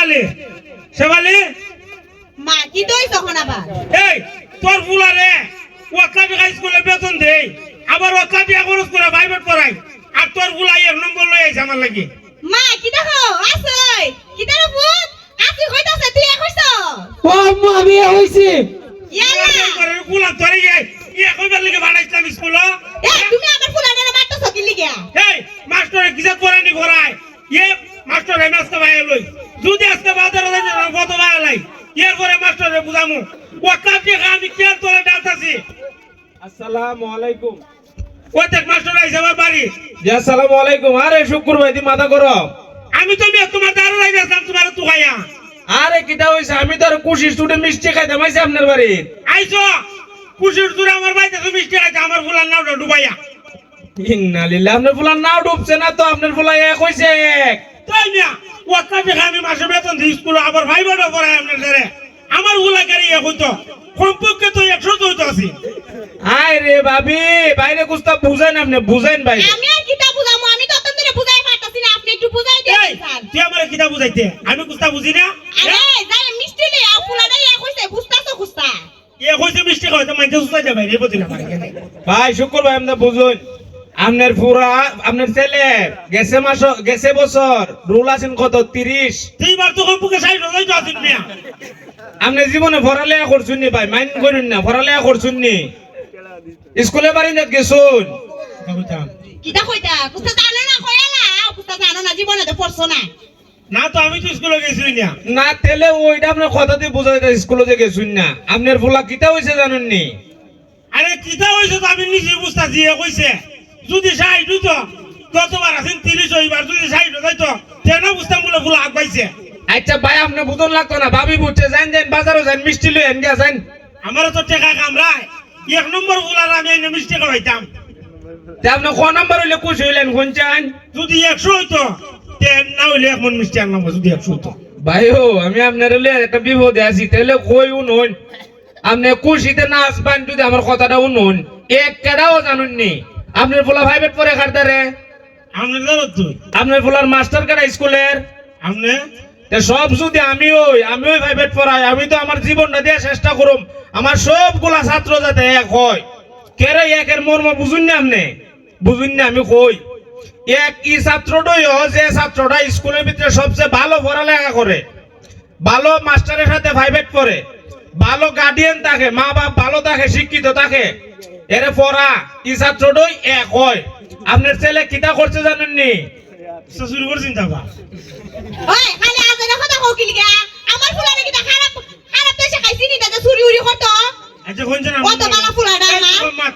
শেফালি শেফালি মা কি দই তখন আবার এই তোর ফুলারে ওয়াকা টাকা স্কুলে বেতন দেই আবার ওয়াকা টাকা খরচ করে প্রাইভেট পড়াই আর তোর ফুলা এক নম্বর লই আইছে আমার লাগি মা কি দেখো আসই কি দেখো ভূত আসি কইতাছে তুই কইছ ও আম্মা আমি হইছি ইয়ালা তোর ফুলা ধরে যাই ইয়া কইবার লাগি বানাইছিলাম স্কুল এ তুমি আমার ফুলাডারে মারতেছ কি লিগা এই মাস্টারে কিসে পড়ানি করায় ইয়ে মাস্টার এমএসকে ভাই লই যদি আজকে বাজারে যাই না কত ভাই লাই এর পরে মাস্টারে বুঝামু ওয়াকা টাকা আমি কে তোরে ডালতাছি আসসালামু আলাইকুম ওই দেখ মাস্টার আইছে আমার বাড়ি জি আসসালামু আলাইকুম আরে শুক্র ভাই দি মাথা করো আমি তো তোমার দারু লাইতাম তোমার তো খাইয়া আরে কিটা হইছে আমি তো আর খুশি স্টুডেন্ট মিষ্টি খাইতাম আইছি আপনার বাড়ি আইছো খুশির দূরে আমার বাড়িতে তুমি মিষ্টি খাইতে আমার ফুলার নাওটা ডুবাইয়া ইন্না লিল্লাহ আপনার ফুলার নাও ডুবছে না তো আপনার ফুলা এক হইছে এক তাই না ওয়াকা টাকা আমি মাসে বেতন দিই স্কুলে আবার ভাই বড় পড়াই আপনার ধরে আমার ফুলা গাড়ি এক হইতো কমপক্ষে তো 100 তো হইতো আছি আয় রে ভাবি বাইরে কুস্তা বুঝাইন আপনি বুঝাইন ভাই আমি আর কিতা বুঝামু আমি তো তোমরে বুঝাই পারতাছি না আপনি একটু বুঝাই দেন এই স্যার তুই আমারে কিটা বুঝাইতে আমি কুস্তা বুঝি না আরে যাই মিষ্টি লে আ ফুলাডারে কইছে বুঝতাছো কুস্তা এ কইছে মিষ্টি খাইতে মাইতে সুসাই দে ভাই রে বদিন আমার এখানে ভাই শুক্র ভাই আমরা বুঝুন আপনার পুরা আপনার ছেলে গেছে বছর রুল আছেন কত 30 তুইবার তো কমপক্ষে 60 হইতো আছি মিয়া আপনি জীবনে পড়ালেখা করছুন নি ভাই মাইন্ড করুন না পড়ালেখা করছুন নি স্কুলে বাড়ি না গেছুন কইতাম কিতা কইতা কুস্তা জানো না কইলা কুস্তা জানো না জীবনে তো পড়ছো না না তো আমি তো স্কুলে গেছি না না তেলে ওইটা আপনার কথা দিয়ে বোঝা যায় স্কুলে যে গেছুন না আপনার ফুলা কিতা হইছে জানেন নি আরে কিতা হইছে তো আমি নিজে বুঝতাছি এ কইছে যদি 60 হইতো গতবার আছেন 30 হইবার যদি 60 হইতো কেন বুঝতাম বলে ফুল আগবাইছে আচ্ছা ভাই আপনি বুঝন লাগতো না ভাবি বুঝছে যান যান বাজারও যান মিষ্টি লই এন গিয়া যান আমারও তো টাকা কামড়ায় এক নম্বর ফুলার আমি এনে মিষ্টি খাওয়াইতাম তে আপনি ক নাম্বার হইলে খুশি হইলেন কোন চান যদি 100 হইতো তে না হইলে এক মন মিষ্টি আনলাম যদি 100 হইতো ভাই ও আমি আপনার হইলে একটা বিপদে আছি তাহলে কই উনুন আপনি খুশিতে না আসবেন যদি আমার কথাটা উনুন এক কেডাও জানুন নি আপনার ফুলা প্রাইভেট পড়ে খাটদারে আপনি জানো তুই আপনার ফুলার মাস্টার কেডা স্কুলের আপনি তে সব যদি আমি ওই প্রাইভেট পড়াই আমি তো আমার জীবনটা দিয়ে চেষ্টা করুম আমার সবগুলা ছাত্র যাতে এক হয় কেরে একের মর্ম বুঝুন না আপনি বুঝুন না আমি কই এক ই ছাত্রটাই যে ছাত্রটা স্কুলের ভিতরে সবচেয়ে ভালো পড়ালেখা করে ভালো মাস্টারের সাথে প্রাইভেট পড়ে ভালো গার্ডিয়ান থাকে মা বাপ ভালো থাকে শিক্ষিত থাকে এরে পড়া ই ছাত্রটাই এক হয় আপনার ছেলে কিতা করছে জানেন নি শুরু করছেন যাবা ওই খালি আজে কথা কও কি লিগা আমার ফুলাডারে কিতা খারাপ খারাপ দেশে খাইছি নি দাদা চুরি উড়ি করতো আচ্ছা কোনজন কত বালা ফুলাডা মা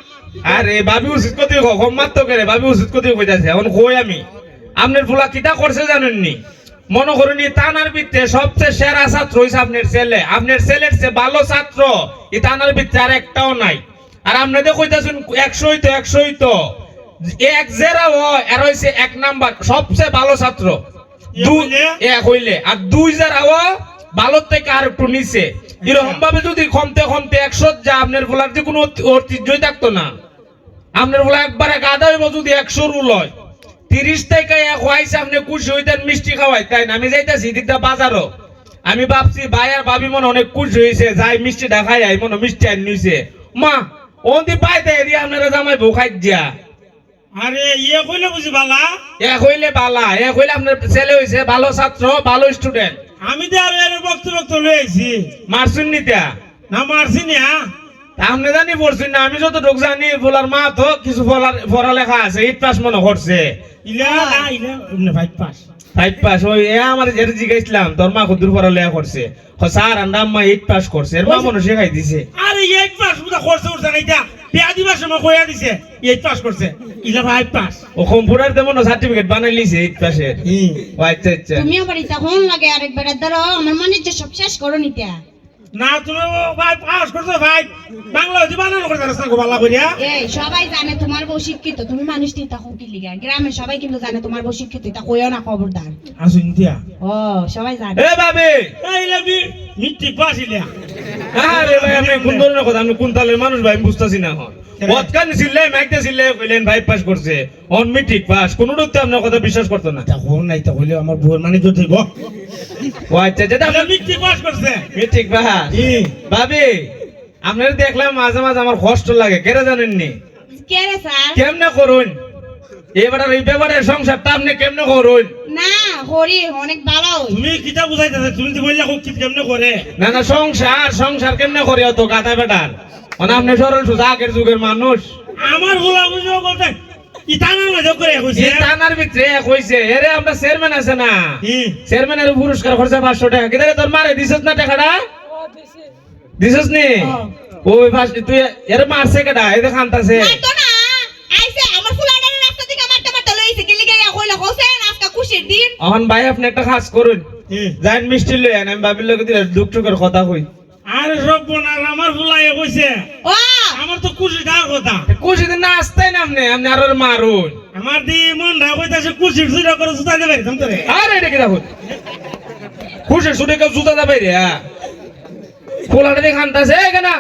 আরে বাবি উচিত কত কমাত তো করে বাবি উচিত কত কইতাছে এখন কই আমি আপনার ফুলা কিতা করছে জানেন নি মনে করুন এই থানার ভিতরে সবচেয়ে সেরা ছাত্র হইছে আপনার ছেলে আপনার ছেলের চেয়ে ভালো ছাত্র এই থানার ভিতরে আর একটাও নাই আর আপনাদের কইতাছেন 100 হইতো 100 হইতো এক জেরা আর হইছে এক নাম্বার সবচেয়ে ভালো ছাত্র এক হইলে আর 2 জেরা ভালো থেকে আর একটু নিচে এরকম ভাবে যদি কমতে কমতে 100 যা আপনার ফুলার যে কোনো ঐতিহ্যই থাকতো না আপনার ফুলা একবারে গাদা হইব যদি 100 রুল হয় 30 টাকা এক হইছে আপনি খুশি হইতেন মিষ্টি খাওয়াই তাই না আমি যাইতাছি দিকটা বাজারও আমি ভাবছি ভাই আর ভাবি মনে অনেক খুশি হইছে যাই মিষ্টি দেখাই আই মনে মিষ্টি আন নিছে মা ওন্দি পাইতে এরি আপনারা জামাই বউ খাই দিয়া আরে ইয়ে কইলে বুঝি বালা এক হইলে বালা এক হইলে আপনার ছেলে হইছে ভালো ছাত্র ভালো স্টুডেন্ট আমি তো আর এর বক্তব্য লই আইছি মারছুন নিতা না মারছি না আপনি জানি পড়ছেন না আমি যতটুক জানি বলার মা তো কিছু পড়ালেখা আছে 8 পাস মনে করছে ইলা না ইলা এমনি 5 পাস 5 পাস ওই আমার যেটা জিজ্ঞাসলাম তোর মা কত পড়ালেখা করছে স্যার আন্ডা আম্মা 8 পাস করছে এর মা মনে শেখাই দিছে আরে 8 পাস বুঝা করছে উঠছে না এটা বিয়া দিবার সময় কইয়া দিছে 8 পাস করছে ইলা 5 পাস ও কম্পিউটার তে মনে সার্টিফিকেট বানাই লিছে 8 পাসের ও আচ্ছা আচ্ছা তুমি আবার ইতা কোন লাগে আরেকবার ধরো আমার মনে যে সব শেষ করো নিতা না তুমি ভাই পাস করছো ভাই বাংলা হইতে বানানো করতে রাস্তা গো বালা কইরা এই সবাই জানে তোমার বউ শিক্ষিত তুমি মানুষ নি তা কি লিগা গ্রামে সবাই কিন্তু জানে তোমার বউ শিক্ষিত তা কইও না খবরদার আসুন দিয়া ও সবাই জানে এ বাবে এই লবি মিটি পাসিলা আরে ভাই আপনি কোন ধরনের কথা আমি কোন তালের মানুষ ভাই বুঝতাছি না এখন বদকান ছিলে মাইতে ছিলে কইলেন 5 পাস করছে অন মিটিক পাস কোনটা তো আপনার কথা বিশ্বাস করতে না তা কোন নাই তা কইলে আমার বউর মানে তো ঠিক ও আচ্ছা যেটা এটা মিষ্টি পাস করছে ঠিক বা ভাবি আপনার দেখলাম মাঝে মাঝে আমার কষ্ট লাগে কেন জানেননি কে রে স্যার কেমনে করুন এবার এই ব্যাপারের সংসারটা আপনি কেমনে করুন না হরি অনেক ভালো তুমি কিটা বুঝাইতেছে তুমি তো বললা খুব কেমনে করে না না সংসার কেমনে করে অত গাধা বেটার মানে আপনি সরল সোজা আগের যুগের মানুষ আমার ভুলা বুঝো বলতে ইতানার মধ্যে করে কইছে এই টানার ভিতরে কইছে এরে আমরা চেয়ারম্যান আছে না হি চেয়ারম্যানের পুরস্কার খরচা 500 টাকা কিদারে তোর মারে দিছস না টাকাটা দিছস নি ওই ফার্স্ট তুই এর মারছে কেডা এই দেখ আনতাছে মারতো না আইছে আমার ফুলাডার রাস্তা থেকে মারতে মারতে লইছে কি লিগে কইলা হোসেন আজকে খুশির দিন এখন ভাই আপনি একটা কাজ করুন হি যাইন মিষ্টি লই আন আমি ভাবির লগে দিলে দুঃখ টুকের কথা কই আর সব বোনার আমার ভুলাই কইছে ও আমার তো খুশি দাও কথা খুশি দিন না আসতেই না আপনি আর ওর মারুন আমার দি মন না কইতাছে খুশি সুরা করে সুতা দেবে তোমরে আরে এটা কি দেখুন খুশি ছুটে কেউ জুতা যাবে রে ফুলাটা দেখে আনতাছে কেনা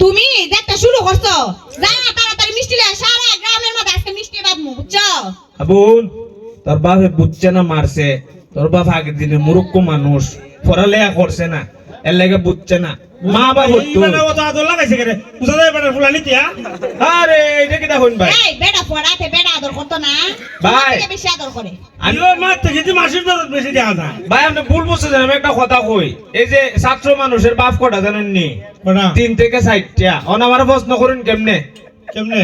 তুমি দেখতে শুরু করছো যা তাড়াতাড়ি মিষ্টি লয়ে সারা গ্রামের মধ্যে আজকে মিষ্টি বাদমু বুঝছো আবুন তোর বাপে বুঝছে না মারছে তোর বাপ আগের দিনে মুরুক্ষ মানুষ পড়ালেখা করছে না এর লাগে বুঝছে না মা বাবা তো এইবারে ও তো আদর লাগাইছে করে সুতা দেবে বেটার ফুলা নিতিয়া আরে এটা কি দেখুন ভাই এই বেটা পড়াতে বেটা আদর করতো না ভাই। তোমাকে বেশি আদর করে আমি আইও মা থেকে যে মাসির দরদ বেশি দেয়া যায় ভাই আপনি ভুল বুঝছেন আমি একটা কথা কই এই যে ছাত্র মানুষের বাপ কটা জানেন নি বড়া 3 থেকে 4টা অন আমার প্রশ্ন করুন কেমনে কেমনে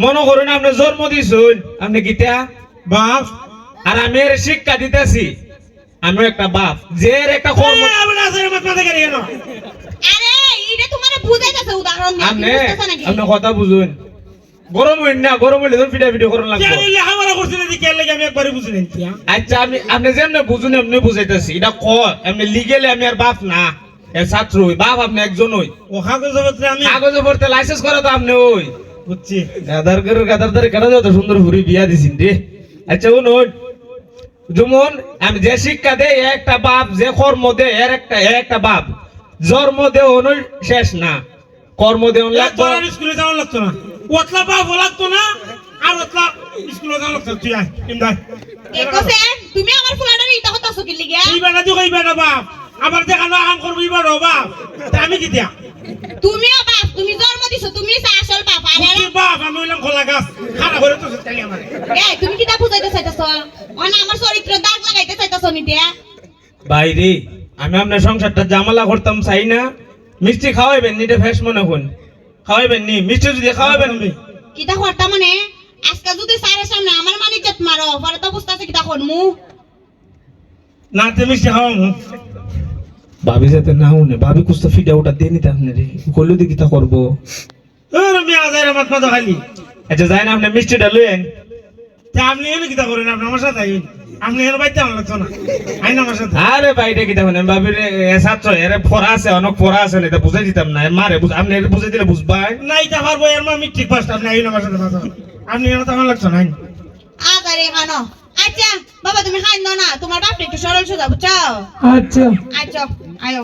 মনে করুন আপনি জন্ম দিছুন আপনি কিটা বাপ আর আমি এর শিক্ষা দিতেছি আমি একটা বাপ যে এর একটা কর্ম আমরা আছে আমার মাথা গেলে কেন আরে এটা তোমারে বুঝাইতেছে উদাহরণ দিয়ে আপনি তুমি বুঝতেছ নাকি আপনি কথা বুঝুন গরম হইন না গরম হইলে তো ফিটা ফিটি করুন লাগবে কেন লেখাপড়া করছিস না কে লাগে আমি একবারে বুঝি নাই আচ্ছা আপনি যেমনে বুঝুন এমনি বুঝাইতেছি এটা ক এমনি লিগেলে আমি আর বাপ না এর ছাত্র হই বাপ আপনি একজন হই ও কাগজপত্রে আমি কাগজে পড়তে লাইসেন্স করা তো আপনি ওই বুঝছি গাদার দারে কেন যত সুন্দর ভুরি বিয়া দিছিন রে আচ্ছা শুনুন যেমন আমি যে শিক্ষা দেই এ একটা বাপ যে কর্ম দেয় এর একটা বাপ জন্ম দেয় অনু শেষ না কর্ম দেয় লাগতো তোর স্কুলে যাওয়া লাগতো না ওতলা বাপ লাগতো না আর ওতলা স্কুলে যাওয়া লাগতো তুই আয় ইমদাদ একোসে তুমি আমার ফুলাডার ইটা হতাছো কি লিগে এই বেটা তুই এই বেটা বাপ আবার দেখানো আম করবো এই বেটা বাপ তা আমি কি দিয়া তুমিও বাপ তুমি জন্ম দিছো তুমি আসল বাপ আর বুঝছি বাপ আমি হইলাম খোলা গাছ খারাপ করে তো চালি আমার এই তুমি কিটা বুঝাইতে চাইতাছো অনা আমার চরিত্র দাগ লাগাইতে চাইতাছো নিতে বাইরে আমি আপনার সংসারটা জামালা করতাম চাই না মিষ্টি খাওয়াইবেন নিতে ফেস মনে হন খাওয়াইবেন নি মিষ্টি যদি খাওয়াইবেন কিটা করতা মানে আজকে যদি স্যারের সামনে আমার মানিজ্জত মারো পরে তো বুঝতাছে কিটা করমু না তুমি মিষ্টি খাওয়াবো ভাবি যাতে না উনে ভাবি কুস্তা ফিডা ওটা দিয়ে নিতে আপনি রে কইলো দি কিতা করবো আমি আজাইরা মাত মাথা খালি আচ্ছা যাই না আপনি মিষ্টিটা লইয়েন তা আপনি এনে কিতা করেন আপনি আমার সাথে আইন আপনি এনে বাইতে আমার লাগতো না আইন আমার সাথে আরে বাইরে কিতা মানে ভাবির ছাত্র এর পড়া আছে অনেক পড়া আছে না এটা বুঝাই দিতাম না এর মারে আপনি এর বুঝাই দিলে বুঝবাই না এটা পারবো এর মা মিট্রিক পাস আপনি আইন আমার সাথে মাথা আপনি এনে তো আমার লাগতো না আইন আরে খানো আচ্ছা বাবা তুমি খাই না তোমার বাপটা একটু সরল সোজা বুঝছো আচ্ছা আচ্ছা আয়ো